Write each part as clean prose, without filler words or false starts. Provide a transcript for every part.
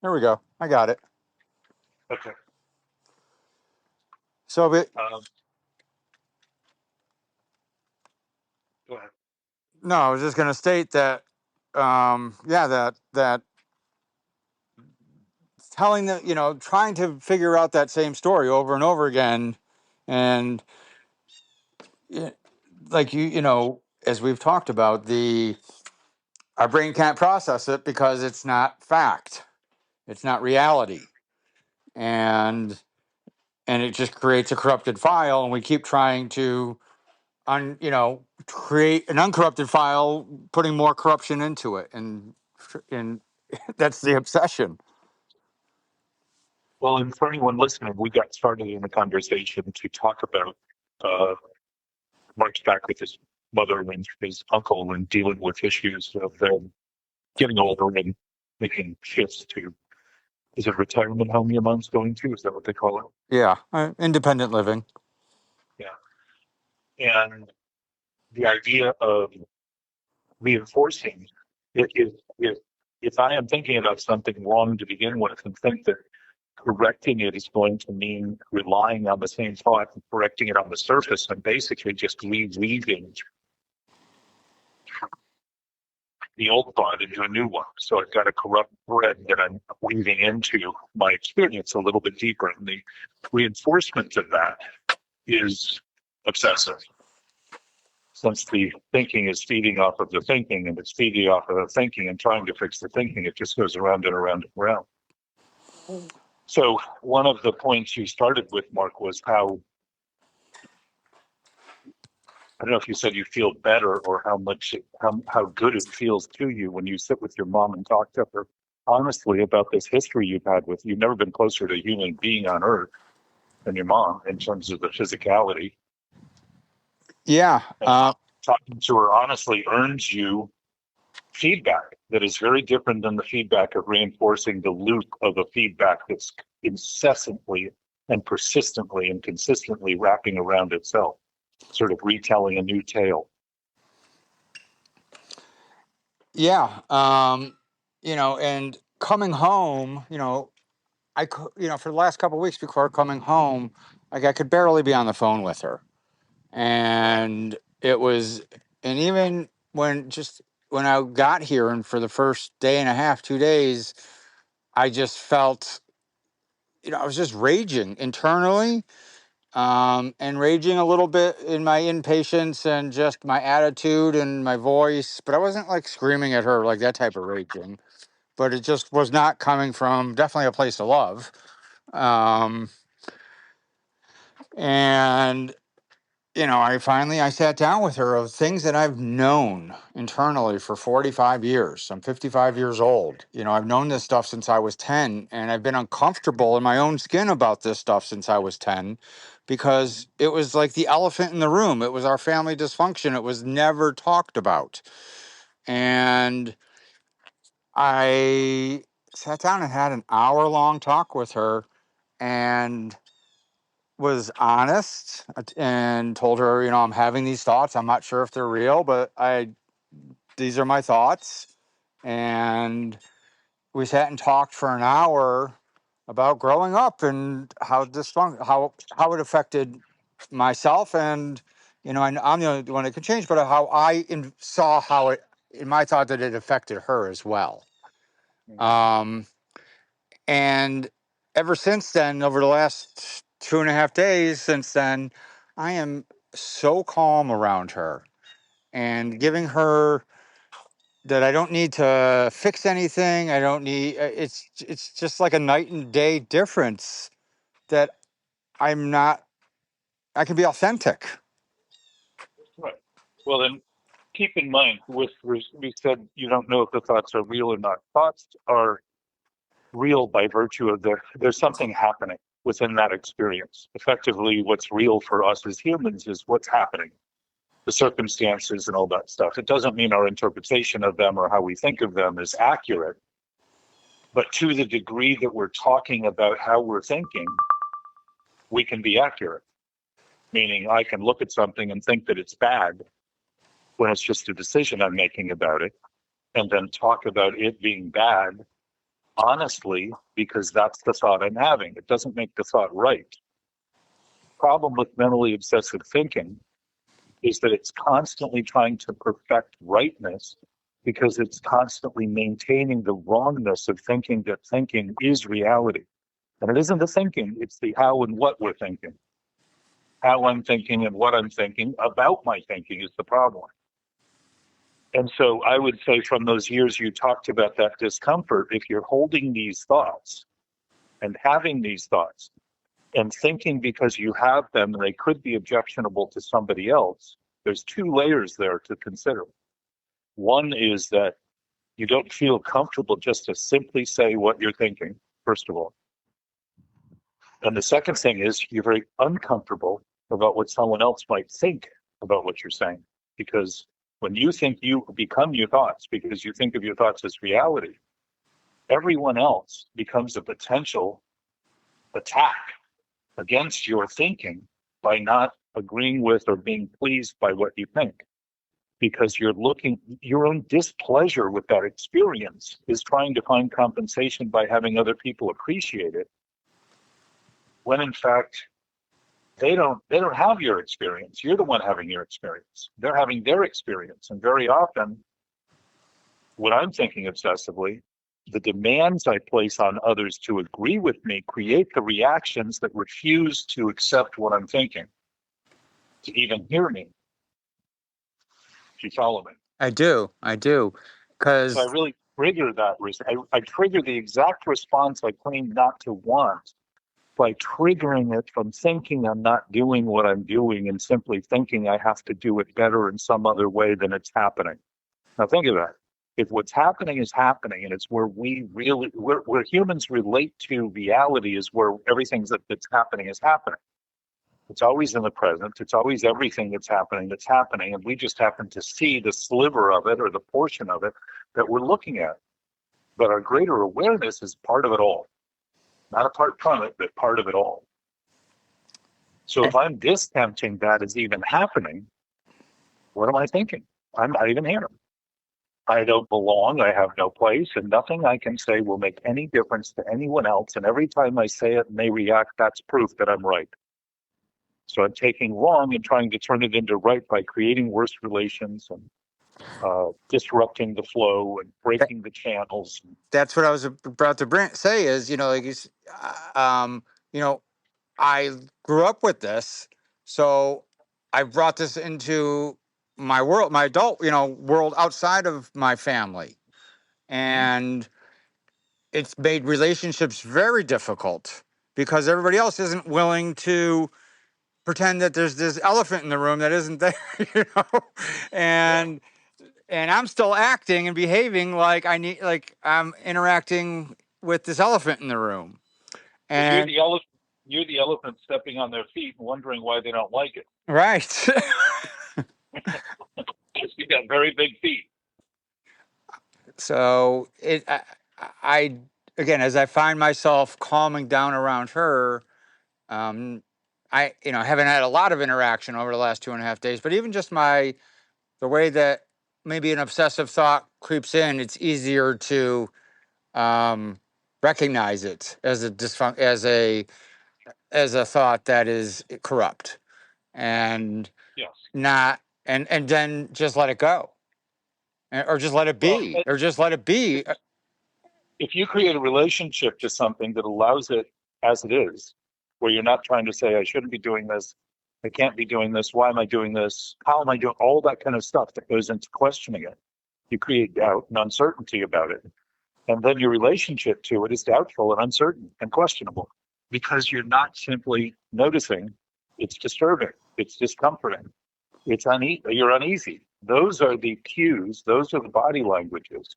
There we go. I got it. Okay. So, Go ahead. no, I was just going to state that, that telling the, trying to figure out that same story over and over again, and eh, like as we've talked about, our brain can't process it because it's not fact, it's not reality, and it just creates a corrupted file, and we keep trying to create an uncorrupted file, putting more corruption into it, and that's the obsession. Well, and for anyone listening, we got started in a conversation to talk about uh, Mark's back with his mother and his uncle and dealing with issues of them getting older and making shifts to, is it a retirement home your mom's going to? Is that what they call it? Yeah, independent living. Yeah. And the idea of reinforcing it is if I am thinking about something wrong to begin with and think that correcting it is going to mean relying on the same thought and correcting it on the surface, I'm basically just reweaving the old thought into a new one. So I've got a corrupt thread that I'm weaving into my experience a little bit deeper. And the reinforcement of that is obsessive. Since the thinking is feeding off of the thinking and it's feeding off of the thinking and trying to fix the thinking, it just goes around and around and around. So one of the points you started with, Mark, was how, I don't know if you said you feel better or how good it feels to you when you sit with your mom and talk to her honestly about this history you've had with, you've never been closer to a human being on earth than your mom in terms of the physicality. Yeah. And talking to her honestly earns you feedback that is very different than the feedback of reinforcing the loop of a feedback that's incessantly and persistently and consistently wrapping around itself, sort of retelling a new tale. Yeah. And coming home, for the last couple of weeks before coming home, like I could barely be on the phone with her. And it was, and even when I got here and for the first day and a half, 2 days, I just felt, I was just raging internally, and raging a little bit in my impatience and just my attitude and my voice. But I wasn't like screaming at her, like that type of raging. But it just was not coming from definitely a place of love. Um, and I sat down with her of things that I've known internally for 45 years. I'm 55 years old. I've known this stuff since I was 10, and I've been uncomfortable in my own skin about this stuff since I was 10 because it was like the elephant in the room. It was our family dysfunction. It was never talked about. And I sat down and had an hour-long talk with her and was honest and told her, I'm having these thoughts. I'm not sure if they're real, but these are my thoughts. And we sat and talked for an hour about growing up and how it affected myself. And, I'm the only one that could change, but how saw how it, in my thought, that it affected her as well. Um, And ever since then, over the last 2.5 days since then, I am so calm around her and giving her that I don't need to fix anything. I don't need, it's just like a night and day difference that I'm not, I can be authentic. Right. Well, then keep in mind, we said you don't know if the thoughts are real or not. Thoughts are real by virtue of there's something happening within that experience. Effectively, what's real for us as humans is what's happening, the circumstances and all that stuff. It doesn't mean our interpretation of them or how we think of them is accurate, but to the degree that we're talking about how we're thinking, we can be accurate. Meaning I can look at something and think that it's bad when it's just a decision I'm making about it, and then talk about it being bad honestly because that's the thought I'm having. It doesn't make the thought right. Problem with mentally obsessive thinking is that it's constantly trying to perfect rightness because it's constantly maintaining the wrongness of thinking that thinking is reality. And it isn't the thinking, it's the how and what we're thinking. How I'm thinking and what I'm thinking about my thinking is the problem. And so I would say from those years you talked about that discomfort, if you're holding these thoughts and having these thoughts and thinking because you have them, they could be objectionable to somebody else. There's two layers there to consider. One is that you don't feel comfortable just to simply say what you're thinking, first of all. And the second thing is you're very uncomfortable about what someone else might think about what you're saying. Because when you think, you become your thoughts because you think of your thoughts as reality, everyone else becomes a potential attack against your thinking by not agreeing with or being pleased by what you think. Because you're looking, your own displeasure with that experience is trying to find compensation by having other people appreciate it, when in fact they don't have your experience. You're the one having your experience. They're having their experience. And very often, when I'm thinking obsessively, the demands I place on others to agree with me create the reactions that refuse to accept what I'm thinking, to even hear me. Do you follow me? I do. So I Because, really trigger that. I trigger the exact response I claim not to want by triggering it from thinking I'm not doing what I'm doing and simply thinking I have to do it better in some other way than it's happening. Now think of that. If what's happening is happening and it's where where humans relate to reality is where everything that's happening is happening. It's always in the present. It's always everything that's happening. And we just happen to see the sliver of it or the portion of it that we're looking at. But our greater awareness is part of it all. Not apart from it, but part of it all. So if I'm discounting that as even happening, what am I thinking? I'm not even here. I don't belong. I have no place, and nothing I can say will make any difference to anyone else. And every time I say it and they react, that's proof that I'm right. So I'm taking wrong and trying to turn it into right by creating worse relations and disrupting the flow and breaking the channels. that's what I was about to say is, you know, I grew up with this, so I brought this into my world, my adult, world outside of my family, and it's made relationships very difficult because everybody else isn't willing to pretend that there's this elephant in the room that isn't there, and and I'm still acting and behaving like I'm interacting with this elephant in the room. Well, And you're the elephant stepping on their feet and wondering why they don't like it. right. You got very big feet. So I again, as I find myself calming down around her, I haven't had a lot of interaction over the last 2.5 days, but even just the way that maybe an obsessive thought creeps in, it's easier to recognize it as as a thought that is corrupt, and Yes. not and then just let it go, or just let it Well, be, or just let it be. if you create a relationship to something that allows it as it is, where you're not trying to say, I shouldn't be doing this, I can't be doing this, why am I doing this, how am I doing, all that kind of stuff that goes into questioning it. You create doubt and uncertainty about it. And then your relationship to it is doubtful and uncertain and questionable because you're not simply noticing it's disturbing, it's discomforting, you're uneasy. Those are the cues, those are the body languages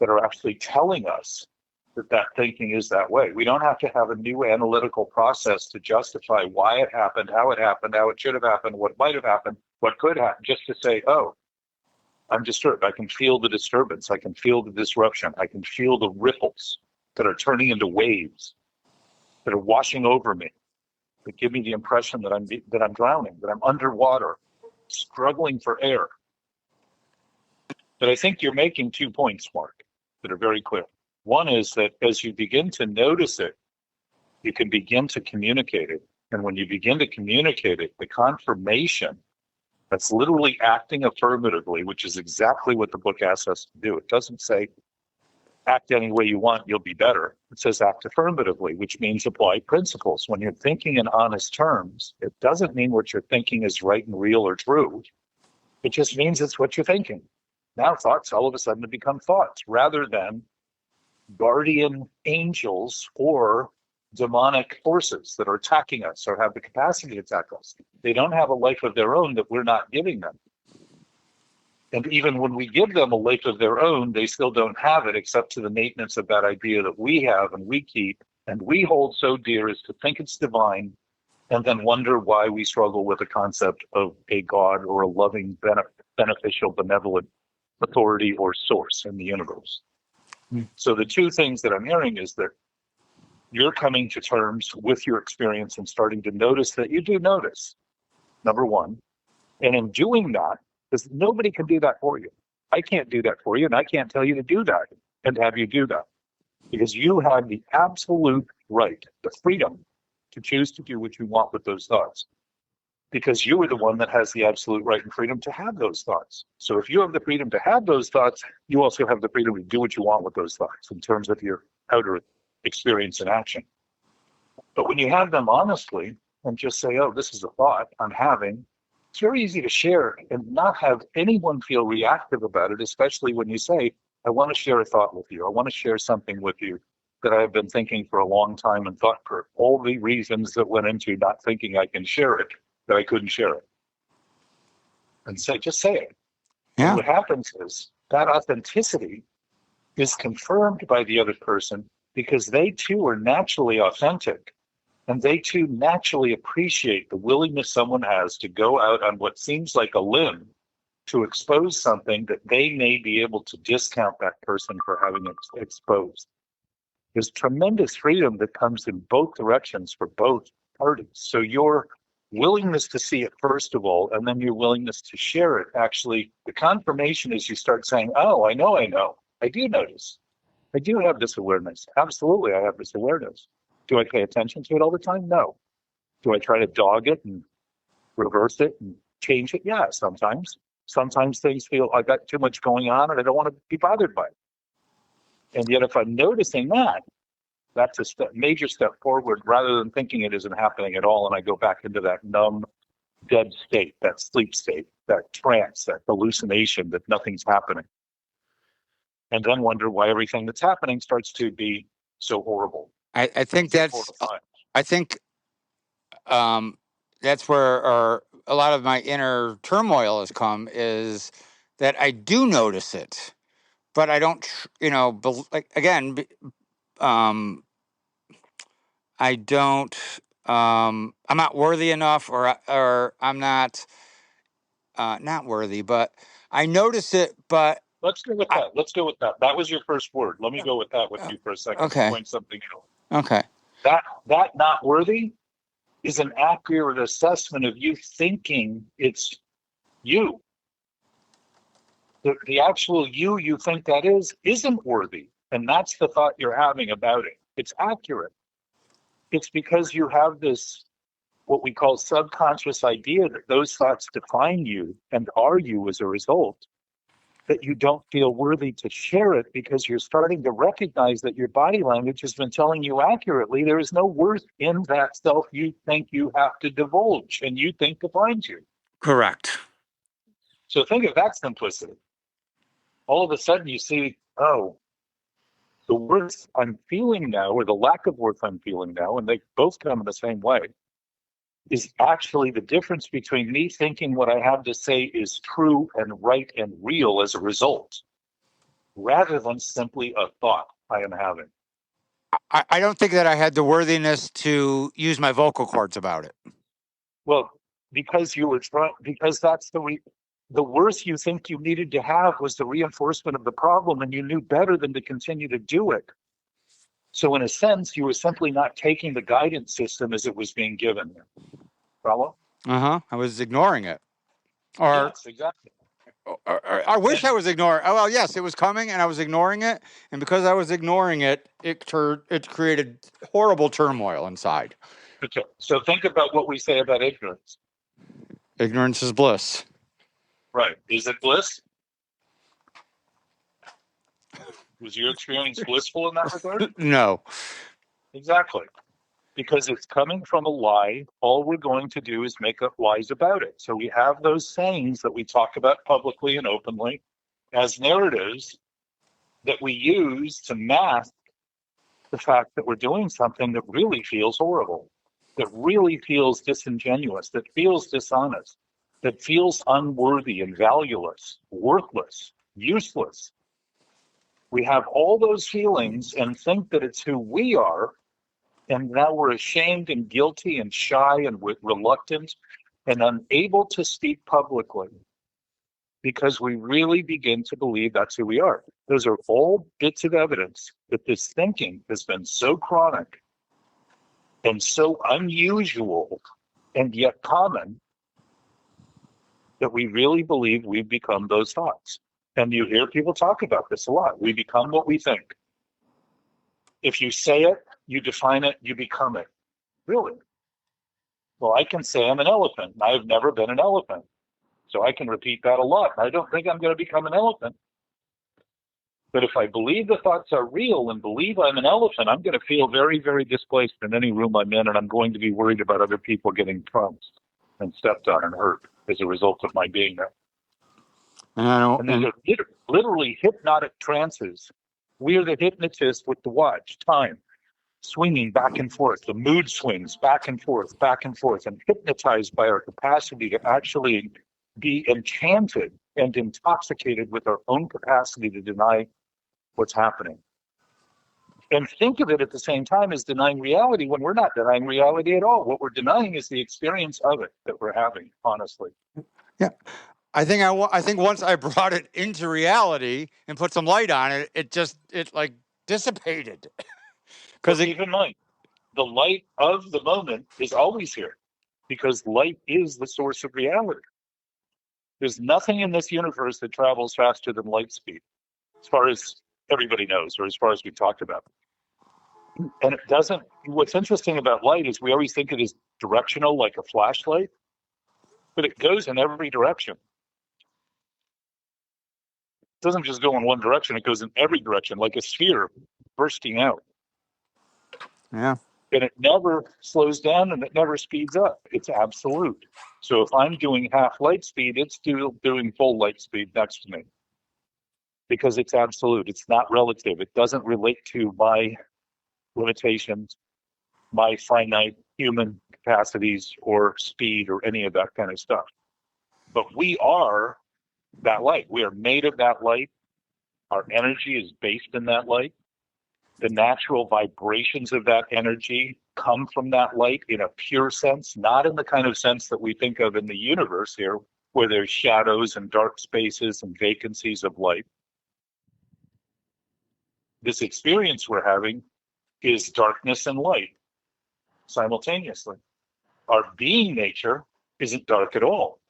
that are actually telling us that thinking is that way. We don't have to have a new analytical process to justify why it happened, how it should have happened, what might have happened, what could happen, just to say, oh, I'm disturbed. I can feel the disturbance. I can feel the disruption. I can feel the ripples that are turning into waves that are washing over me, that give me the impression that I'm drowning, that I'm underwater, struggling for air. But I think you're making 2 points, Mark, that are very clear. One is that as you begin to notice it, you can begin to communicate it. And when you begin to communicate it, the confirmation that's literally acting affirmatively, which is exactly what the book asks us to do. It doesn't say act any way you want, you'll be better. It says act affirmatively, which means apply principles. When you're thinking in honest terms, it doesn't mean what you're thinking is right and real or true. It just means it's what you're thinking. Now thoughts all of a sudden become thoughts rather than guardian angels or demonic forces that are attacking us or have the capacity to attack us. They don't have a life of their own that we're not giving them. And even when we give them a life of their own, they still don't have it except to the maintenance of that idea that we have and we keep and we hold so dear as to think it's divine and then wonder why we struggle with the concept of a God or a loving, beneficial, benevolent authority or source in the universe. So the two things that I'm hearing is that you're coming to terms with your experience and starting to notice that you do notice, number one. And in doing that, because nobody can do that for you. I can't do that for you, and I can't tell you to do that and have you do that. Because you have the absolute right, the freedom to choose to do what you want with those thoughts. Because you are the one that has the absolute right and freedom to have those thoughts. So if you have the freedom to have those thoughts, you also have the freedom to do what you want with those thoughts in terms of your outer experience and action. But when you have them honestly and just say, oh, this is a thought I'm having, it's very easy to share and not have anyone feel reactive about it, especially when you say, I want to share a thought with you. I want to share something with you that I've been thinking for a long time and thought for all the reasons that went into not thinking I can share it, that I couldn't share it. And say, just say it. Yeah. And what happens is that authenticity is confirmed by the other person because they too are naturally authentic. And they too naturally appreciate the willingness someone has to go out on what seems like a limb to expose something that they may be able to discount that person for having exposed. There's tremendous freedom that comes in both directions for both parties. So your willingness to see it first of all, and then your willingness to share it, actually, the confirmation is you start saying, oh, I know, I do notice. I do have this awareness. Absolutely, I have this awareness. Do I pay attention to it all the time? No. Do I try to dog it and reverse it and change it? Yeah, sometimes. Sometimes things feel I got too much going on and I don't want to be bothered by it. And yet if I'm noticing that, that's a major step forward rather than thinking it isn't happening at all and I go back into that numb, dead state, that sleep state, that trance, that hallucination that nothing's happening. And then wonder why everything that's happening starts to be so horrible. I think that's where a lot of my inner turmoil has come, is that I do notice it, but I don't, I don't, I'm not worthy enough, or I'm not worthy, but I notice it, but let's go with that. Let's go with that. That was your first word. Let me go with that with you for a second. Okay. Point something else. Okay. That not worthy is an accurate assessment of you thinking it's you. The actual you think that isn't worthy. And that's the thought you're having about it. It's accurate. It's because you have this, what we call subconscious idea that those thoughts define you and are you as a result, that you don't feel worthy to share it because you're starting to recognize that your body language has been telling you accurately there is no worth in that self you think you have to divulge and you think defines you. Correct. So think of that simplicity. All of a sudden you see, oh, the worth I'm feeling now, or the lack of worth I'm feeling now, and they both come in the same way, is actually the difference between me thinking what I have to say is true and right and real as a result, rather than simply a thought I am having. I don't think that I had the worthiness to use my vocal cords about it. Well, because you were trying, because that's the worth you think you needed to have was the reinforcement of the problem, and you knew better than to continue to do it. So in a sense, you were simply not taking the guidance system as it was being given. Follow? I was ignoring it. Or yes, exactly. I wish And I was ignoring. Oh well, yes, it was coming, and I was ignoring it, and because I was ignoring it, it created horrible turmoil inside. okay, so think about what we say about ignorance. Ignorance is bliss. Right. Is it bliss? Was your experience blissful in that regard? No. Exactly. Because it's coming from a lie. All we're going to do is make up lies about it. So we have those sayings that we talk about publicly and openly as narratives that we use to mask the fact that we're doing something that really feels horrible, that really feels disingenuous, that feels dishonest, that feels unworthy and valueless, worthless, useless. We have all those feelings and think that it's who we are. And now we're ashamed and guilty and shy and reluctant and unable to speak publicly because we really begin to believe that's who we are. Those are all bits of evidence that this thinking has been so chronic and so unusual and yet common that we really believe we've become those thoughts. And you hear people talk about this a lot. We become what we think. If you say it, you define it, you become it. Really? Well, I can say I'm an elephant. I've never been an elephant. So I can repeat that a lot. I don't think I'm going to become an elephant. But if I believe the thoughts are real and believe I'm an elephant, I'm going to feel very, very displaced in any room I'm in, and I'm going to be worried about other people getting trounced and stepped on and hurt as a result of my being there. And I don't. And these are literally hypnotic trances. We are the hypnotist with the watch, time, swinging back and forth. The mood swings back and forth, and hypnotized by our capacity to actually be enchanted and intoxicated with our own capacity to deny what's happening. And think of it at the same time as denying reality when we're not denying reality at all. What we're denying is the experience of it that we're having, honestly. Yeah. I think once I brought it into reality and put some light on it, it like dissipated. Well, Because keep in mind, the light of the moment is always here because light is the source of reality. There's nothing in this universe that travels faster than light speed, as far as everybody knows, or as far as we've talked about. And it doesn't, what's interesting about light is we always think it is directional, like a flashlight, but it goes in every direction. It doesn't just go in one direction, it goes in every direction, like a sphere bursting out. yeah. And it never slows down and it never speeds up. It's absolute. So if I'm doing half light speed, it's still doing full light speed next to me because it's absolute. It's not relative. It doesn't relate to my limitations, my finite human capacities or speed or any of that kind of stuff. But we are that light. We are made of that light. Our energy is based in that light. The natural vibrations of that energy come from that light in a pure sense, not in the kind of sense that we think of in the universe here, where there's shadows and dark spaces and vacancies of light. This experience we're having is darkness and light simultaneously. Our being nature isn't dark at all,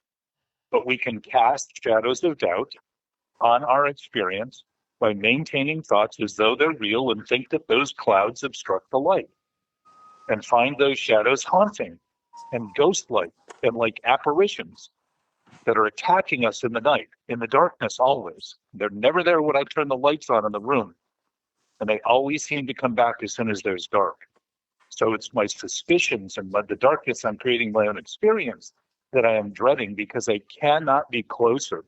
but we can cast shadows of doubt on our experience by maintaining thoughts as though they're real and think that those clouds obstruct the light and find those shadows haunting and ghost-like and like apparitions that are attacking us in the night, in the darkness always. They're never there when I turn the lights on in the room, and they always seem to come back as soon as there's dark. So it's my suspicions and the darkness I'm creating my own experience that I am dreading because I cannot be closer,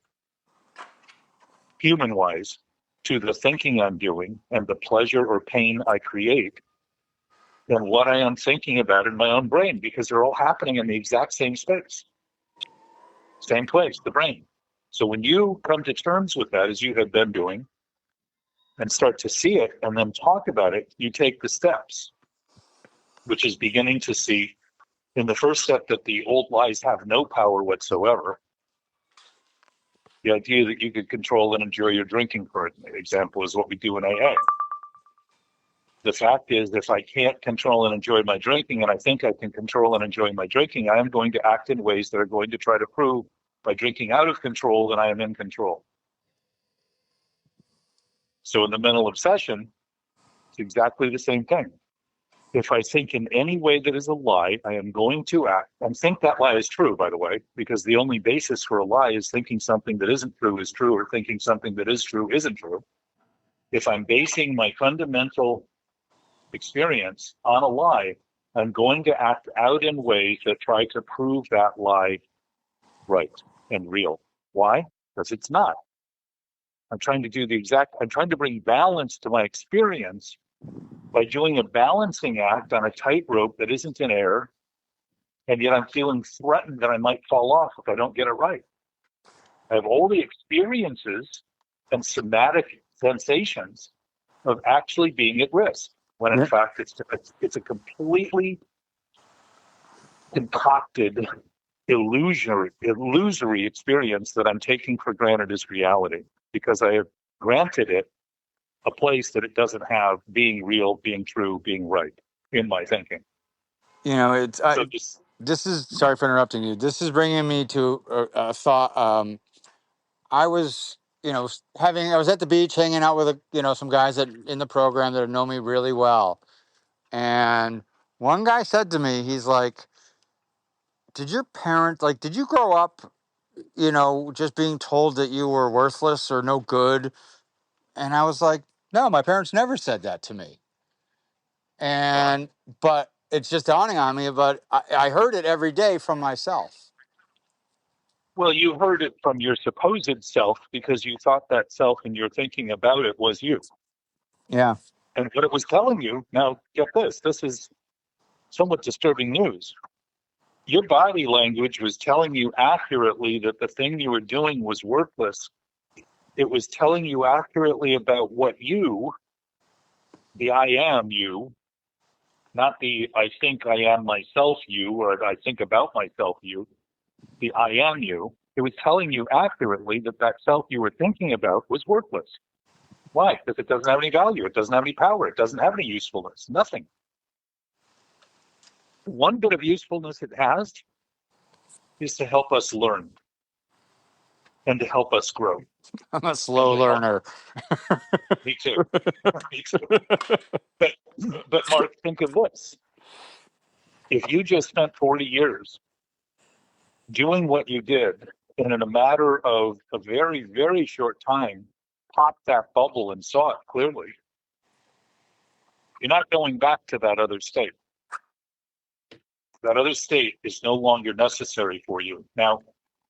human-wise, to the thinking I'm doing and the pleasure or pain I create than what I am thinking about in my own brain, because they're all happening in the exact same space, same place, the brain. So when you come to terms with that, as you have been doing, and start to see it and then talk about it, you take the steps, which is beginning to see in the first step that the old lies have no power whatsoever. The idea that you could control and enjoy your drinking, for example, is what we do in AA. The fact is, if I can't control and enjoy my drinking, and I think I can control and enjoy my drinking, I am going to act in ways that are going to try to prove by drinking out of control, then I am in control. So in the mental obsession, it's exactly the same thing. If I think in any way that is a lie, I am going to act and think that lie is true, by the way, because the only basis for a lie is thinking something that isn't true is true, or thinking something that is true isn't true. If I'm basing my fundamental experience on a lie, I'm going to act out in ways that try to prove that lie right and real. Why? Because it's not. I'm trying to bring balance to my experience by doing a balancing act on a tightrope that isn't in air, and yet I'm feeling threatened that I might fall off if I don't get it right. I have all the experiences and somatic sensations of actually being at risk, when in fact it's a completely concocted, illusory experience that I'm taking for granted as reality, because I have granted it a place that it doesn't have, being real, being true, being right in my thinking. You know, it's this is, sorry for interrupting you. This is bringing me to a thought. I was, I was at the beach hanging out with some guys that in the program that know me really well, and one guy said to me, he's like, "Did your parents Did you grow up, just being told that you were worthless or no good?" And I was like, "No, my parents never said that to me." And but it's just dawning on me. But I heard it every day from myself. Well, you heard it from your supposed self because you thought that self and your thinking about it was you. Yeah. And what it was telling you, now get this is somewhat disturbing news. Your body language was telling you accurately that the thing you were doing was worthless. It was telling you accurately about what you, the I am you, not the I think I am myself you, or I think about myself you, the I am you. It was telling you accurately that that self you were thinking about was worthless. Why? Because it doesn't have any value. It doesn't have any power. It doesn't have any usefulness. Nothing. One bit of usefulness it has is to help us learn and to help us grow. I'm a slow learner. Me too. Me too. But Mark, think of this. If you just spent 40 years doing what you did, and in a matter of a very, very short time, popped that bubble and saw it clearly, you're not going back to that other state. That other state is no longer necessary for you. Now,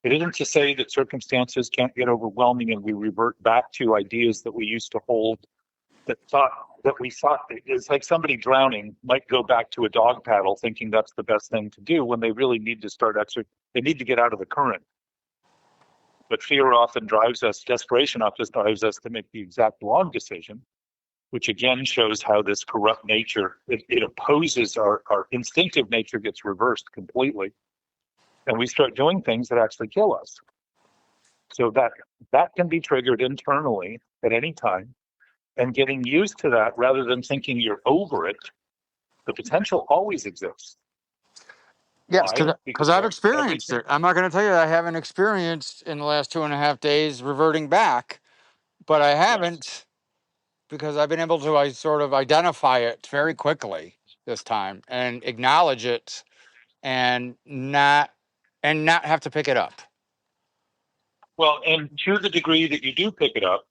it isn't to say that circumstances can't get overwhelming and we revert back to ideas that we used to hold, that we thought it's like somebody drowning might go back to a dog paddle thinking that's the best thing to do, when they really need to they need to get out of the current. But fear often drives us, desperation often drives us to make the exact wrong decision, which again shows how this corrupt nature, it opposes our instinctive nature, gets reversed completely. And we start doing things that actually kill us. So that can be triggered internally at any time. And getting used to that rather than thinking you're over it, the potential always exists. Yes, because I've experienced everything. it. I'm not going to tell you that I haven't experienced in the last 2.5 days reverting back, but I haven't, because I've been able to I sort of identify it very quickly this time and acknowledge it and not have to pick it up. Well, and to the degree that you do pick it up,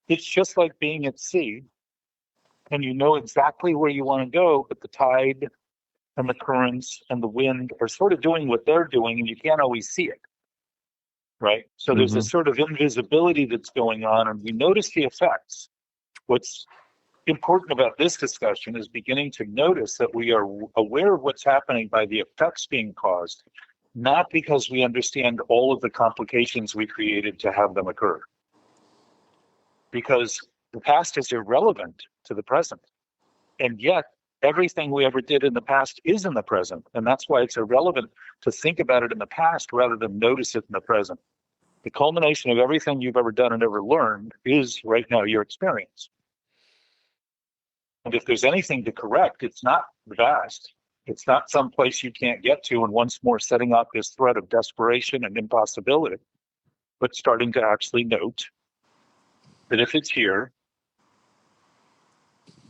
it's just like being at sea, and you know exactly where you want to go, but the tide and the currents and the wind are sort of doing what they're doing, and you can't always see it, right? So there's a sort of invisibility that's going on, and we notice the effects. What's important about this discussion is beginning to notice that we are aware of what's happening by the effects being caused, not because we understand all of the complications we created to have them occur. Because the past is irrelevant to the present. And yet, everything we ever did in the past is in the present. And that's why it's irrelevant to think about it in the past rather than notice it in the present. The culmination of everything you've ever done and ever learned is right now your experience. And if there's anything to correct, it's not the past. It's not some place you can't get to, and once more setting up this threat of desperation and impossibility, but starting to actually note that if it's here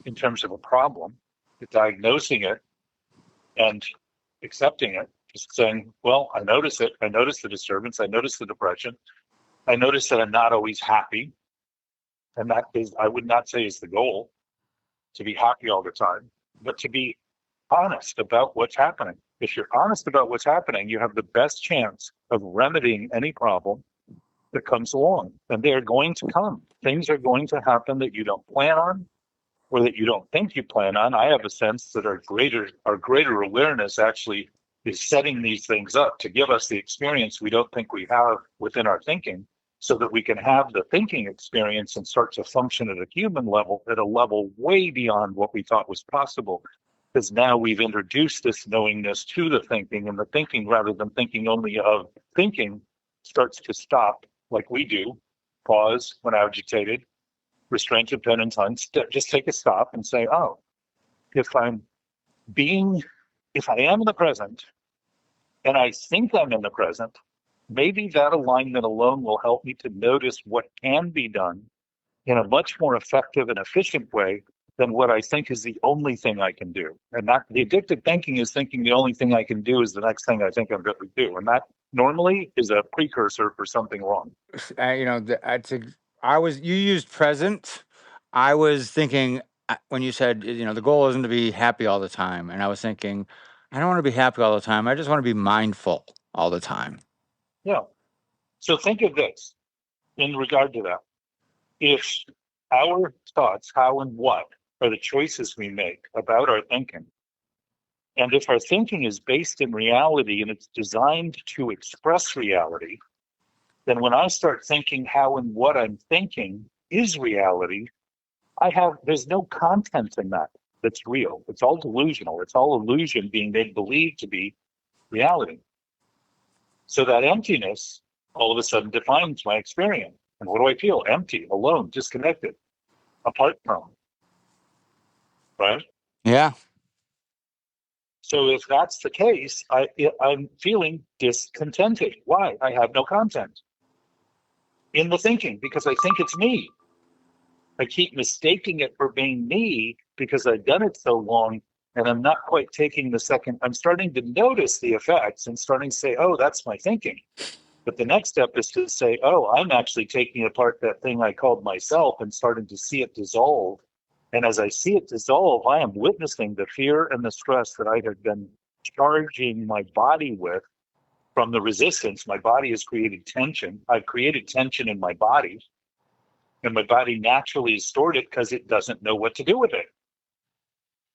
in terms of a problem, diagnosing it and accepting it, just saying, well, I notice it. I notice the disturbance. I notice the depression. I notice that I'm not always happy. And that is, I would not say is the goal, to be happy all the time, but to be honest about what's happening. If you're honest about what's happening, you have the best chance of remedying any problem that comes along. And they're going to come. Things are going to happen that you don't plan on or that you don't think you plan on. I have a sense that our greater awareness actually is setting these things up to give us the experience we don't think we have within our thinking, so that we can have the thinking experience and start to function at a human level, at a level way beyond what we thought was possible. Because now we've introduced this knowingness to the thinking, and the thinking, rather than thinking only of thinking, starts to stop like we do, pause when agitated, restraint, dependence on, just take a stop and say, oh, if I am in the present and I think I'm in the present, maybe that alignment alone will help me to notice what can be done in a much more effective and efficient way than what I think is the only thing I can do. And that the addictive thinking is thinking the only thing I can do is the next thing I think I'm going to do. And that normally is a precursor for something wrong. You used present. I was thinking when you said, the goal isn't to be happy all the time. And I was thinking, I don't want to be happy all the time. I just want to be mindful all the time. Yeah. So think of this in regard to that. If our thoughts, how and what, are the choices we make about our thinking, and if our thinking is based in reality and it's designed to express reality, then when I start thinking how and what I'm thinking is reality, there's no content in that that's real. It's all delusional. It's all illusion being made believe to be reality. So that emptiness all of a sudden defines my experience. And what do I feel? Empty, alone, disconnected, apart from. Right? Yeah. So if that's the case, I'm feeling discontented. Why? I have no content in the thinking because I think it's me. I keep mistaking it for being me because I've done it so long, and I'm not quite taking the second. I'm starting to notice the effects and starting to say, oh, that's my thinking. But the next step is to say, oh, I'm actually taking apart that thing I called myself and starting to see it dissolve. And as I see it dissolve, I am witnessing the fear and the stress that I have been charging my body with from the resistance. My body has created tension. I've created tension in my body. And my body naturally has stored it because it doesn't know what to do with it.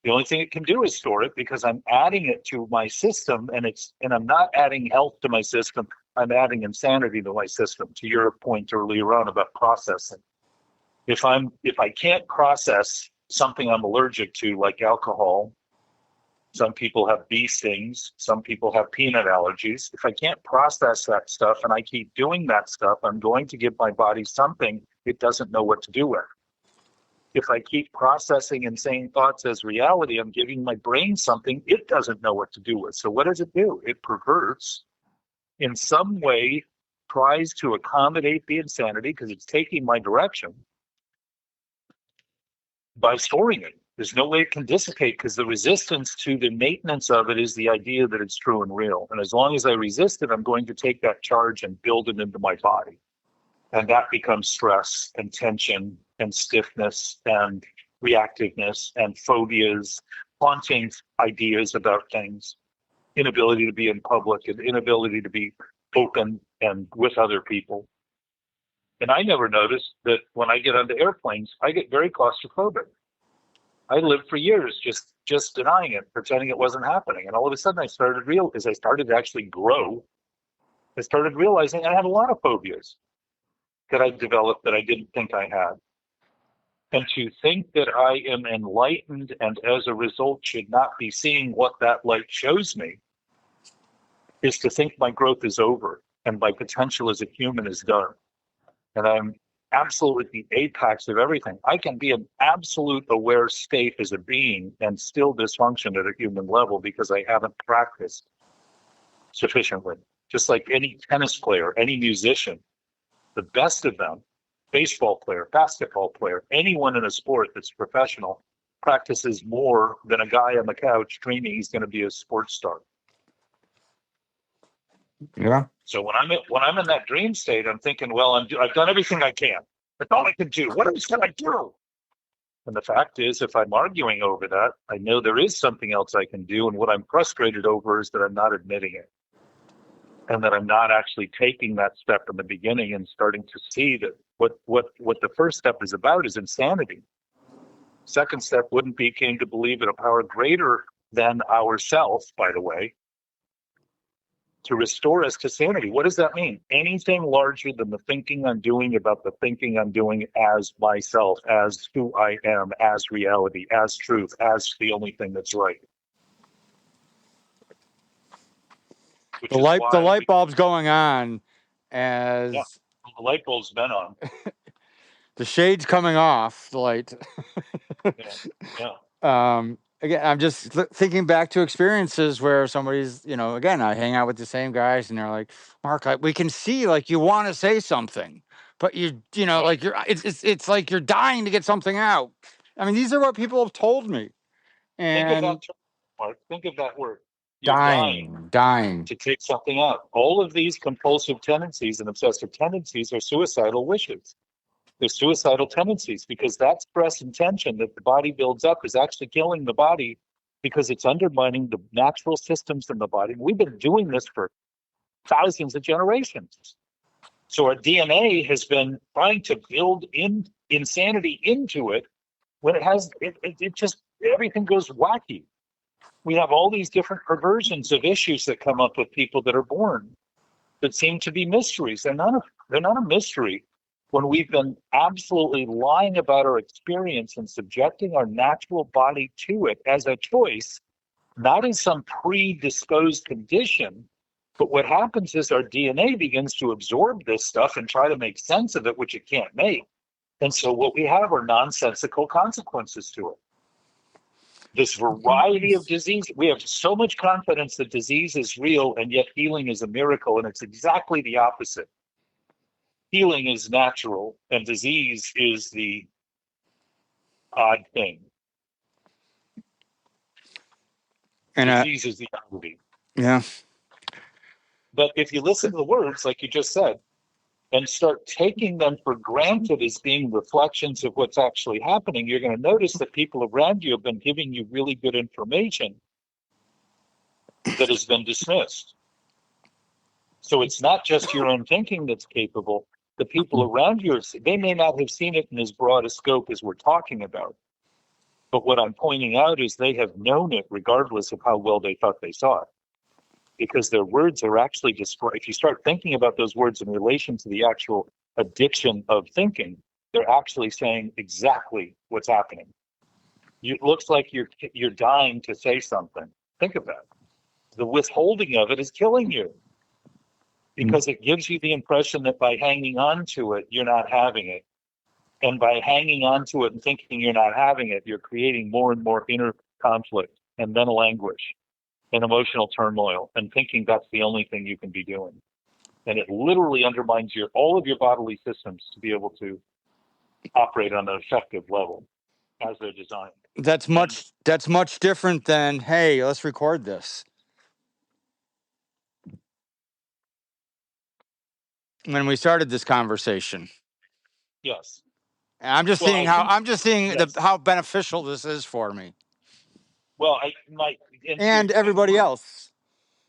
The only thing it can do is store it because I'm adding it to my system, and I'm not adding health to my system. I'm adding insanity to my system, to your point earlier on about processing. If I can't process something I'm allergic to, like alcohol, some people have bee stings, some people have peanut allergies. If I can't process that stuff and I keep doing that stuff, I'm going to give my body something it doesn't know what to do with. If I keep processing insane thoughts as reality, I'm giving my brain something it doesn't know what to do with. So what does it do? It perverts in some way, tries to accommodate the insanity because it's taking my direction by storing it. There's no way it can dissipate because the resistance to the maintenance of it is the idea that it's true and real. And as long as I resist it, I'm going to take that charge and build it into my body. And that becomes stress and tension and stiffness and reactiveness and phobias, haunting ideas about things, inability to be in public and inability to be open and with other people. And I never noticed that when I get onto airplanes, I get very claustrophobic. I lived for years just denying it, pretending it wasn't happening. And all of a sudden as I started to actually grow, I started realizing I had a lot of phobias that I developed that I didn't think I had. And to think that I am enlightened and as a result should not be seeing what that light shows me is to think my growth is over and my potential as a human is done. And I'm absolutely the apex of everything. I can be an absolute aware state as a being and still dysfunction at a human level because I haven't practiced sufficiently. Just like any tennis player, any musician, the best of them, baseball player, basketball player, anyone in a sport that's professional practices more than a guy on the couch dreaming he's going to be a sports star. Yeah. So when I'm in that dream state, I'm thinking, well, I've done everything I can. That's all I can do. What else can I do? And the fact is, if I'm arguing over that, I know there is something else I can do. And what I'm frustrated over is that I'm not admitting it, and that I'm not actually taking that step in the beginning and starting to see that what the first step is about is insanity. Second step wouldn't be came to believe in a power greater than ourself, by the way, to restore us to sanity. What does that mean? Anything larger than the thinking I'm doing about the thinking I'm doing as myself, as who I am, as reality, as truth, as the only thing that's right. Which The is light bulb's going on as yeah, the light bulb's been on. the shade's coming off the light. Yeah. Again, I'm just thinking back to experiences where somebody's, again, I hang out with the same guys and they're like, Mark, we can see like you want to say something, but like it's like you're dying to get something out. I mean, these are what people have told me. Think of And that term, Mark. Think of that word. You're dying dying. to take something out. All of these compulsive tendencies and obsessive tendencies are suicidal wishes. They're suicidal tendencies because that stress and tension that the body builds up is actually killing the body because it's undermining the natural systems in the body. We've been doing this for thousands of generations. So our DNA has been trying to build in insanity into it when it just, everything goes wacky. We have all these different perversions of issues that come up with people that are born that seem to be mysteries. They're not a mystery when we've been absolutely lying about our experience and subjecting our natural body to it as a choice, not in some predisposed condition. But what happens is our DNA begins to absorb this stuff and try to make sense of it, which it can't make. And so what we have are nonsensical consequences to it. This variety of disease, we have so much confidence that disease is real and yet healing is a miracle, and it's exactly the opposite. Healing is natural and disease is the odd thing. And disease is the oddity. Yeah. But if you listen to the words, like you just said, and start taking them for granted as being reflections of what's actually happening, you're going to notice that people around you have been giving you really good information that has been dismissed. So it's not just your own thinking that's capable. The people around you, they may not have seen it in as broad a scope as we're talking about. But what I'm pointing out is they have known it regardless of how well they thought they saw it. Because their words are actually destroyed. If you start thinking about those words in relation to the actual addiction of thinking, they're actually saying exactly what's happening. It looks like you're dying to say something. Think of that. The withholding of it is killing you because it gives you the impression that by hanging on to it, you're not having it. And by hanging on to it and thinking you're not having it, you're creating more and more inner conflict and mental anguish and emotional turmoil and thinking that's the only thing you can be doing. And it literally undermines all of your bodily systems to be able to operate on an effective level as they're designed. That's much different than, hey, let's record this. When we started this conversation. Yes. And I'm just seeing how beneficial this is for me. Well, and everybody else,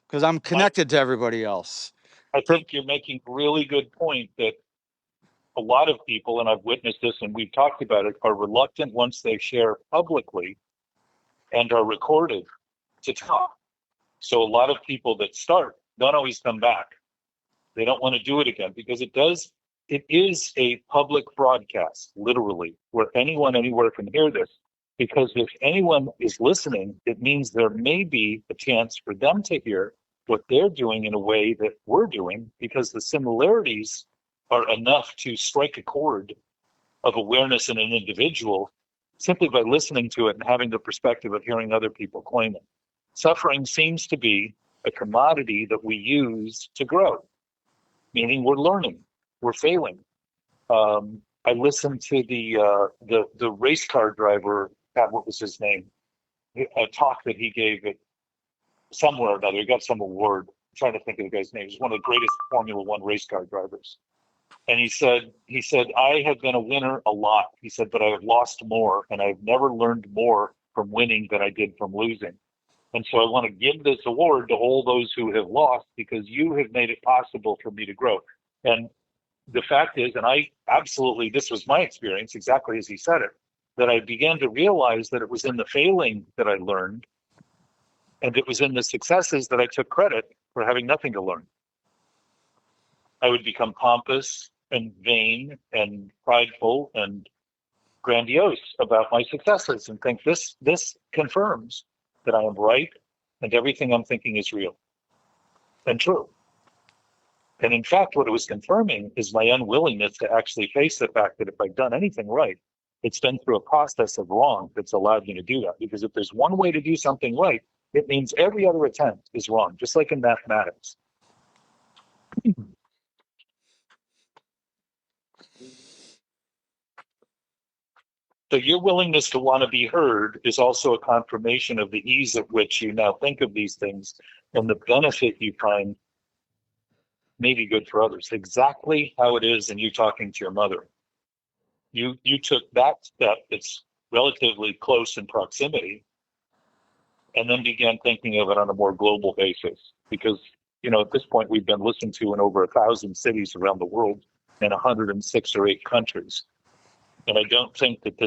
because I'm connected to everybody else. I think you're making a really good point that a lot of people, and I've witnessed this and we've talked about it, are reluctant once they share publicly and are recorded to talk. So a lot of people that start don't always come back. They don't want to do it again because it is a public broadcast, literally, where anyone anywhere can hear this. Because if anyone is listening, it means there may be a chance for them to hear what they're doing in a way that we're doing, because the similarities are enough to strike a chord of awareness in an individual simply by listening to it and having the perspective of hearing other people claim it. Suffering seems to be a commodity that we use to grow, meaning we're learning, we're failing. I listened to the race car driver, God, what was his name? A talk that he gave at somewhere or another. He got some award. I'm trying to think of the guy's name. He's one of the greatest Formula One race car drivers. And he said, I have been a winner a lot. He said, but I have lost more, and I've never learned more from winning than I did from losing. And so I want to give this award to all those who have lost, because you have made it possible for me to grow. And the fact is, and I absolutely, this was my experience, exactly as he said it, that I began to realize that it was in the failing that I learned, and it was in the successes that I took credit for having nothing to learn. I would become pompous and vain and prideful and grandiose about my successes and think this confirms that I am right and everything I'm thinking is real and true. And in fact, what it was confirming is my unwillingness to actually face the fact that if I've done anything right, it's been through a process of wrong that's allowed me to do that. Because if there's one way to do something right, it means every other attempt is wrong, just like in mathematics. So your willingness to want to be heard is also a confirmation of the ease at which you now think of these things and the benefit you find may be good for others. Exactly how it is in you talking to your mother. You took that step that's relatively close in proximity and then began thinking of it on a more global basis. Because, at this point, we've been listened to in over 1,000 cities around the world and 106 or 8 countries. And I don't think that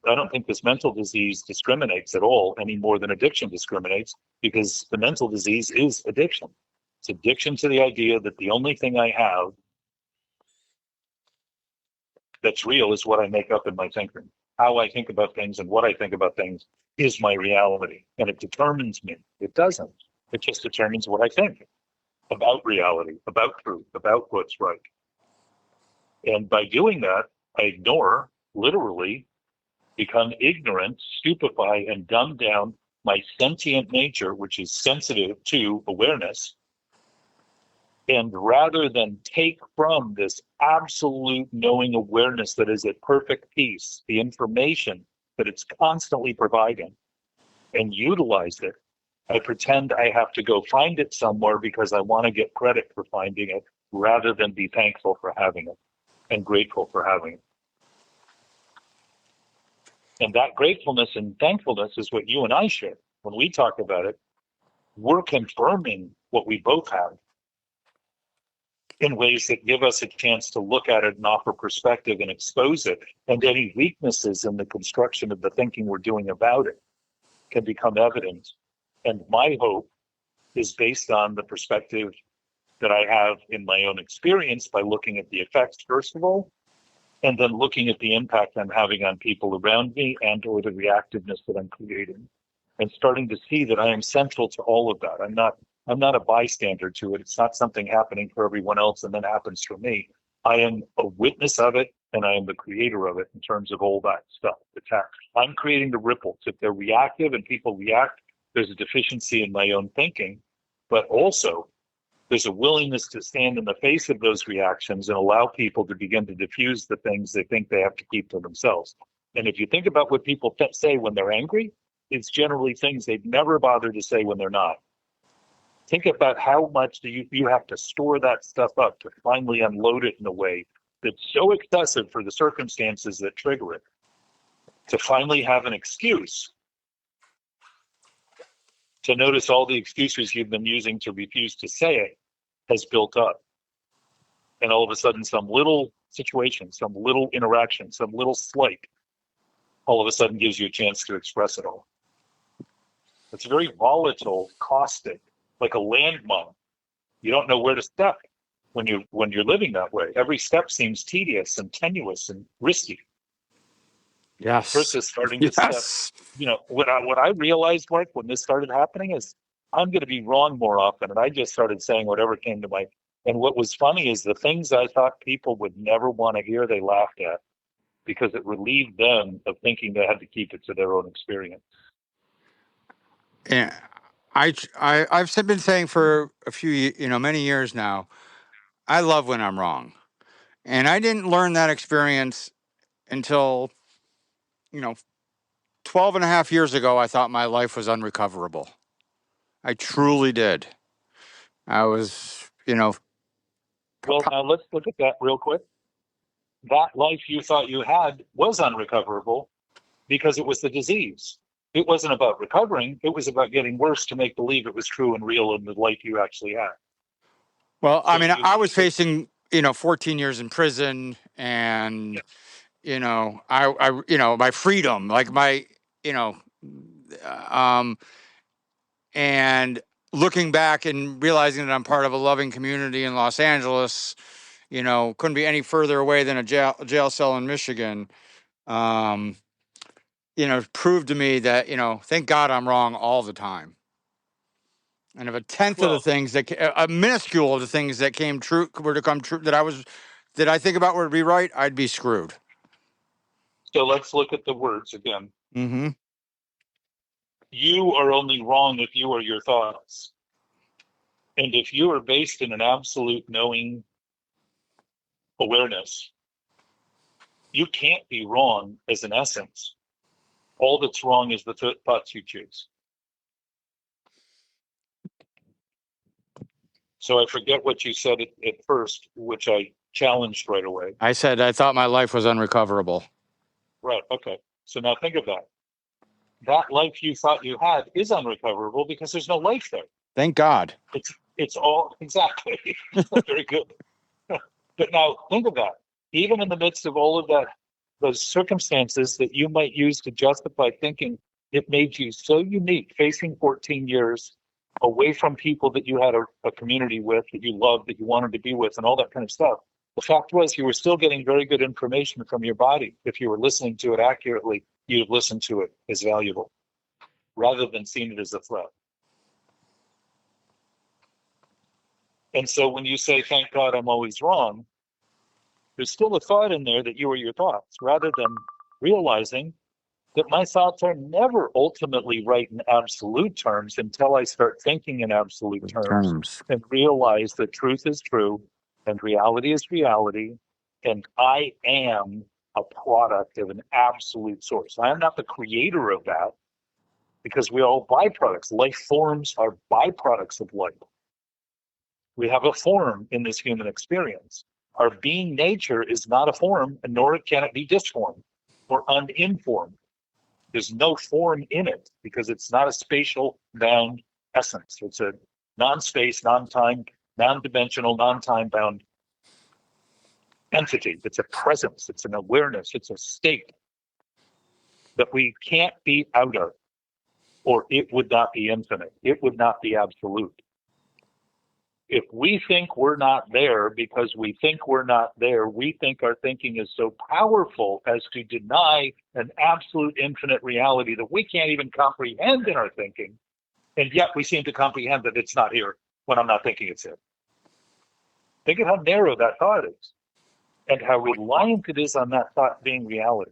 I don't think this mental disease discriminates at all any more than addiction discriminates, because the mental disease is addiction. It's addiction to the idea that the only thing I have that's real is what I make up in my thinking. How I think about things and what I think about things is my reality. And it determines me. It doesn't. It just determines what I think about reality, about truth, about what's right. And by doing that, I ignore, literally, become ignorant, stupefy, and dumb down my sentient nature, which is sensitive to awareness. And rather than take from this absolute knowing awareness that is at perfect peace, the information that it's constantly providing, and utilize it, I pretend I have to go find it somewhere because I want to get credit for finding it, rather than be thankful for having it and grateful for having it. And that gratefulness and thankfulness is what you and I share. When we talk about it, we're confirming what we both have in ways that give us a chance to look at it and offer perspective and expose it. And any weaknesses in the construction of the thinking we're doing about it can become evident. And my hope is based on the perspective that I have in my own experience by looking at the effects, first of all, and then looking at the impact I'm having on people around me and or the reactiveness that I'm creating, and starting to see that I am central to all of that. I'm not a bystander to it. It's not something happening for everyone else and then happens for me. I am a witness of it, and I am the creator of it in terms of all that stuff. I'm creating the ripples. If they're reactive and people react, there's a deficiency in my own thinking, but also there's a willingness to stand in the face of those reactions and allow people to begin to diffuse the things they think they have to keep to themselves. And if you think about what people say when they're angry, it's generally things they'd never bother to say when they're not. Think about how much you have to store that stuff up to finally unload it in a way that's so excessive for the circumstances that trigger it, to finally have an excuse to notice all the excuses you've been using to refuse to say it has built up. And all of a sudden, some little situation, some little interaction, some little slight, all of a sudden gives you a chance to express it all. It's very volatile, caustic, like a landmine. You don't know where to step when you're living that way. Every step seems tedious and tenuous and risky. Yes. Versus starting to step. What I realized, Mark, when this started happening is I'm going to be wrong more often. And I just started saying whatever came to my And what was funny is the things I thought people would never want to hear, they laughed at because it relieved them of thinking they had to keep it to their own experience. And I've been saying for a few, many years now, I love when I'm wrong. And I didn't learn that experience until, you know, 12 and a half years ago. I thought my life was unrecoverable. I truly did. I was, Well, now let's look at that real quick. That life you thought you had was unrecoverable because it was the disease. It wasn't about recovering. It was about getting worse to make believe it was true and real in the life you actually had. well, I So mean, you I was need to, facing, 14 years in prison and, yeah. my freedom, like you know, um, and looking back and realizing that I'm part of a loving community in Los Angeles, couldn't be any further away than a jail cell in Michigan. Um, proved to me that, thank God I'm wrong all the time. And if a tenth of the Well, things a minuscule of the things that came true were to come true that I think about were to be right, I'd be screwed. so let's look at the words again. Mm-hmm. You are only wrong if you are your thoughts. And if you are based in an absolute knowing awareness, you can't be wrong as an essence. All that's wrong is the thoughts you choose. So I forget what you said at first, which I challenged right away. I said I thought my life was unrecoverable. Right. Okay. So now think of that. That life you thought you had is unrecoverable because there's no life there. Thank God. It's all exactly very good. But now think of that. Even in the midst of all of that, those circumstances that you might use to justify thinking it made you so unique, facing 14 years away from people that you had a community with, that you loved, that you wanted to be with, and all that kind of stuff. The fact was, you were still getting very good information from your body. If you were listening to it accurately, you'd have listened to it as valuable rather than seeing it as a threat. And so when you say, thank God I'm always wrong, there's still a thought in there that you are your thoughts, rather than realizing that my thoughts are never ultimately right in absolute terms until I start thinking in absolute terms Terms. and realize that truth is true and reality is reality. And I am a product of an absolute source. I am not the creator of that because we are all byproducts. Life forms are byproducts of life. We have a form in this human experience. Our being nature is not a form, and nor can it be disformed or uninformed. There's no form in it because it's not a spatial bound essence. It's a non-space, non-time, non-dimensional, non-time bound entity. It's a presence. It's an awareness. It's a state that we can't be out of, or it would not be infinite. It would not be absolute. If we think we're not there because we think we're not there, we think our thinking is so powerful as to deny an absolute infinite reality that we can't even comprehend in our thinking. And yet we seem to comprehend that it's not here when I'm not thinking it's here. Think of how narrow that thought is and how reliant it is on that thought being reality.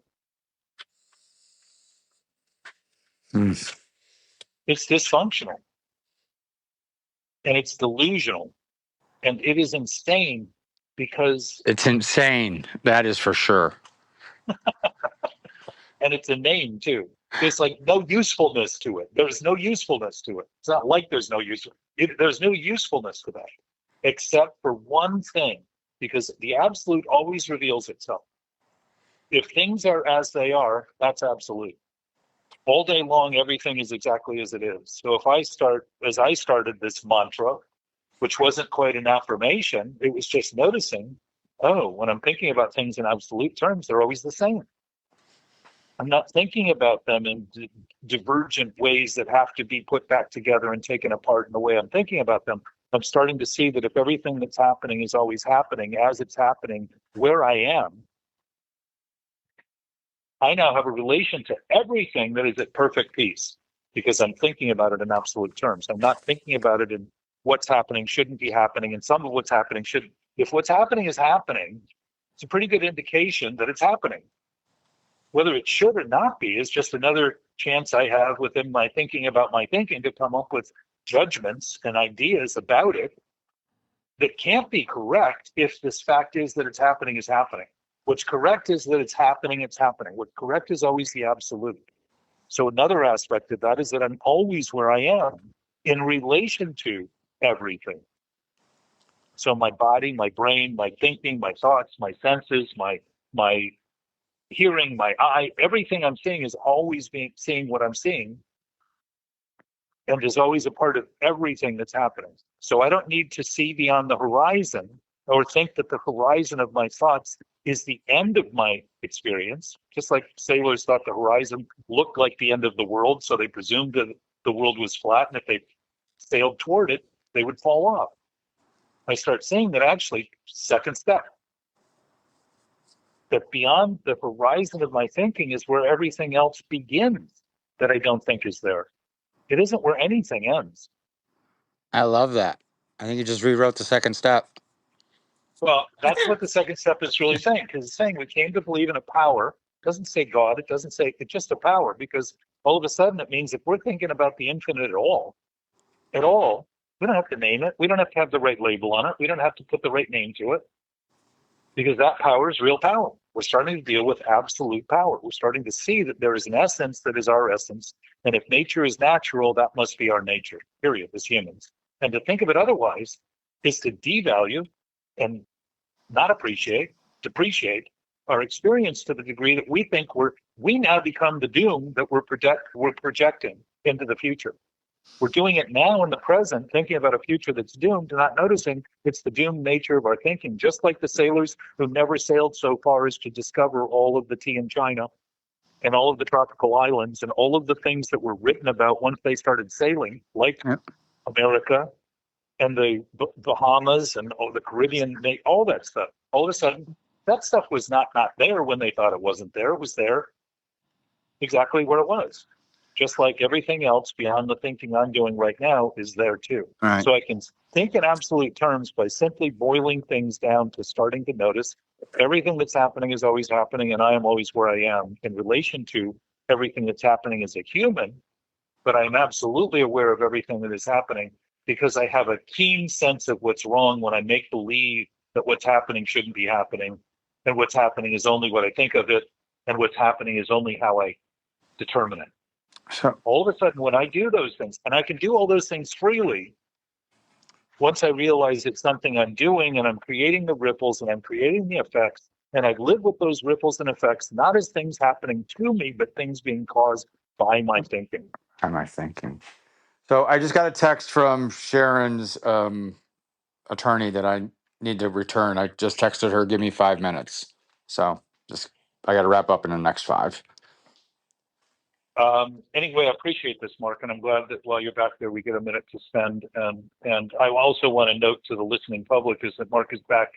Mm. It's dysfunctional and it's delusional and it is insane because, It's insane. That is for sure. and it's a name too. There's like no usefulness to it. There's no usefulness to it. It's not like there's no use. There's no usefulness to that, except for one thing, because the absolute always reveals itself. If things are as they are, that's absolute. All day long, everything is exactly as it is. So if I start, as I started this mantra, which wasn't quite an affirmation, it was just noticing, oh, when I'm thinking about things in absolute terms, they're always the same. I'm not thinking about them in divergent ways that have to be put back together and taken apart in the way I'm thinking about them. I'm starting to see that if everything that's happening is always happening as it's happening where I am, I now have a relation to everything that is at perfect peace because I'm thinking about it in absolute terms. I'm not thinking about it in what's happening shouldn't be happening, and some of what's happening should. If what's happening is happening, it's a pretty good indication that it's happening. Whether it should or not be is just another chance I have within my thinking about my thinking to come up with judgments and ideas about it that can't be correct if this fact is that it's happening is happening. What's correct is that it's happening, it's happening. What's correct is always the absolute. So another aspect of that is that I'm always where I am in relation to everything. So my body, my brain, my thinking, my thoughts, my senses, my hearing, my eye, everything I'm seeing is always seeing what I'm seeing, and is always a part of everything that's happening. So I don't need to see beyond the horizon or think that the horizon of my thoughts is the end of my experience. Just like sailors thought the horizon looked like the end of the world, so they presumed that the world was flat, and if they sailed toward it, they would fall off. I start seeing that actually, second step, that beyond the horizon of my thinking is where everything else begins that I don't think is there. It isn't where anything ends. I love that. I think you just rewrote the second step. Well, that's what the second step is really saying, because it's saying we came to believe in a power. It doesn't say God. It doesn't say it's just a power, because all of a sudden it means if we're thinking about the infinite at all, we don't have to name it. We don't have to have the right label on it. We don't have to put the right name to it, because that power is real power. We're starting to deal with absolute power. We're starting to see that there is an essence that is our essence. And if nature is natural, that must be our nature, period, as humans. And to think of it otherwise is to devalue and not appreciate, depreciate our experience to the degree that we think we now become the doom that we're projecting into the future. We're doing it now in the present, thinking about a future that's doomed, not noticing it's the doomed nature of our thinking. Just like the sailors who never sailed so far as to discover all of the tea in China and all of the tropical islands and all of the things that were written about once they started sailing, like America and the Bahamas and the Caribbean, all that stuff. All of a sudden, that stuff was not there when they thought it wasn't there. It was there exactly where it was. Just like everything else beyond the thinking I'm doing right now is there too. Right. So I can think in absolute terms by simply boiling things down to starting to notice everything that's happening is always happening, and I am always where I am in relation to everything that's happening as a human. But I'm absolutely aware of everything that is happening because I have a keen sense of what's wrong when I make believe that what's happening shouldn't be happening, and what's happening is only what I think of it, and what's happening is only how I determine it. So All of a sudden, when I do those things, and I can do all those things freely, once I realize it's something I'm doing and I'm creating the ripples and I'm creating the effects, and I live with those ripples and effects, not as things happening to me, but things being caused by my thinking. how am I thinking? So I just got a text from Sharon's attorney that I need to return. I just texted her, give me 5 minutes. So I got to wrap up in the next 5. Anyway, I appreciate this, Mark, and I'm glad that while you're back there, we get a minute to spend. And I also want to note to the listening public is that Mark is back.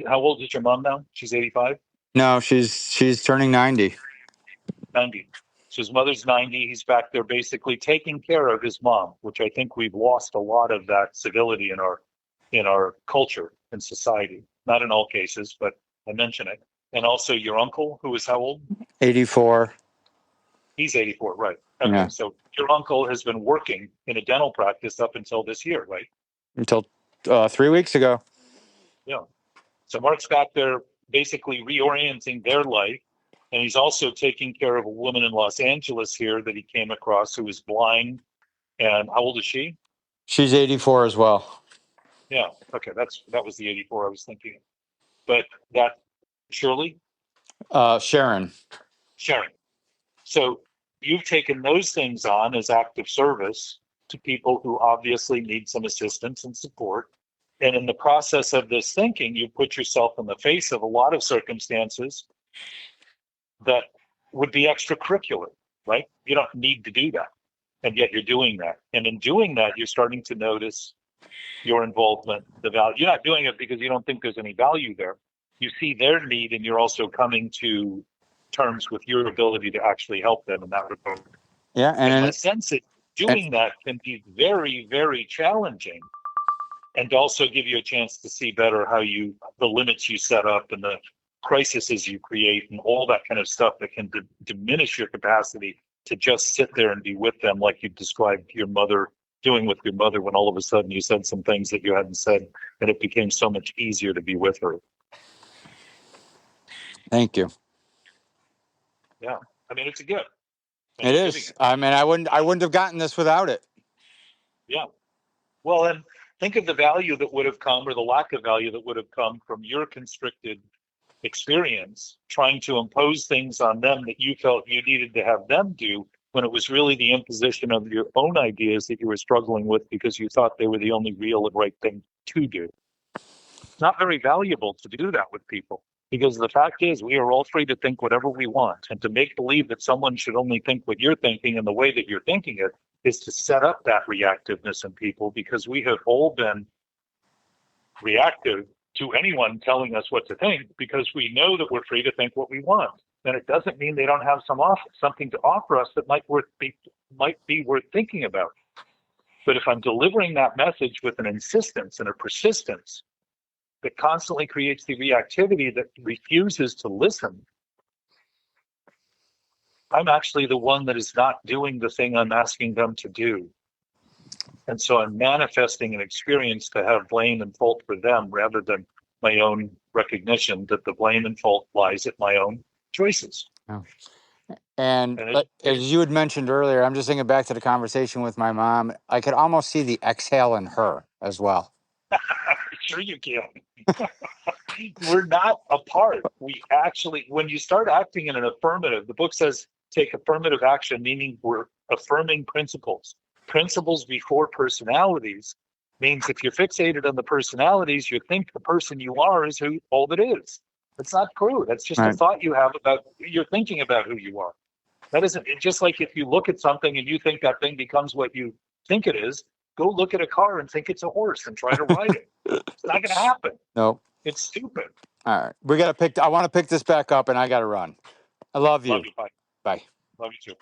How old is your mom now? She's 85? No, she's turning 90. 90. So his mother's 90. He's back there basically taking care of his mom, which I think we've lost a lot of that civility in our culture and society. Not in all cases, but I mention it. And also your uncle, who is how old? 84. He's 84, right. Okay, Yeah. so your uncle has been working in a dental practice up until this year, right? Until 3 weeks ago. Yeah. So Mark's back there basically reorienting their life. And he's also taking care of a woman in Los Angeles here that he came across who is blind. And how old is she? She's 84 as well. Yeah. Okay. That was the 84 I was thinking. But that Shirley? Sharon. Sharon. So you've taken those things on as active service to people who obviously need some assistance and support. And in the process of this thinking, you put yourself in the face of a lot of circumstances that would be extracurricular, right? You don't need to do that. And yet you're doing that. And in doing that, you're starting to notice your involvement, the value. You're not doing it because you don't think there's any value there. You see their need, and you're also coming to terms with your ability to actually help them in that regard. Yeah, And my sense is doing that can be very, very challenging and also give you a chance to see better how the limits you set up and the crises you create and all that kind of stuff that can diminish your capacity to just sit there and be with them, like you described your mother doing with your mother when all of a sudden you said some things that you hadn't said, and it became so much easier to be with her. Thank you. Yeah, I mean, it's a gift. It is. I mean, I wouldn't have gotten this without it. Yeah. Well, and think of the value that would have come, or the lack of value that would have come from your constricted experience, trying to impose things on them that you felt you needed to have them do, when it was really the imposition of your own ideas that you were struggling with because you thought they were the only real and right thing to do. It's not very valuable to do that with people, because the fact is we are all free to think whatever we want, and to make believe that someone should only think what you're thinking and the way that you're thinking it is to set up that reactiveness in people, because we have all been reactive to anyone telling us what to think, because we know that we're free to think what we want. And it doesn't mean they don't have something to offer us that might be worth thinking about. But if I'm delivering that message with an insistence and a persistence that constantly creates the reactivity that refuses to listen, I'm actually the one that is not doing the thing I'm asking them to do. And so I'm manifesting an experience to have blame and fault for them, rather than my own recognition that the blame and fault lies at my own choices. Oh. And as you had mentioned earlier, I'm just thinking back to the conversation with my mom. I could almost see the exhale in her as well. Sure you can. We're not apart. We actually, when you start acting in an affirmative, the book says take affirmative action, meaning we're affirming principles. Principles before personalities means if you're fixated on the personalities, you think the person you are is who all that is. That's not true. That's just a thought you have about, you're thinking about who you are. That isn't, just like if you look at something and you think that thing becomes what you think it is, go look at a car and think it's a horse and try to ride it. It's not going to happen. No. It's stupid. All right. I want to pick this back up, and I got to run. I love you. Love you. Bye. Bye. Love you too.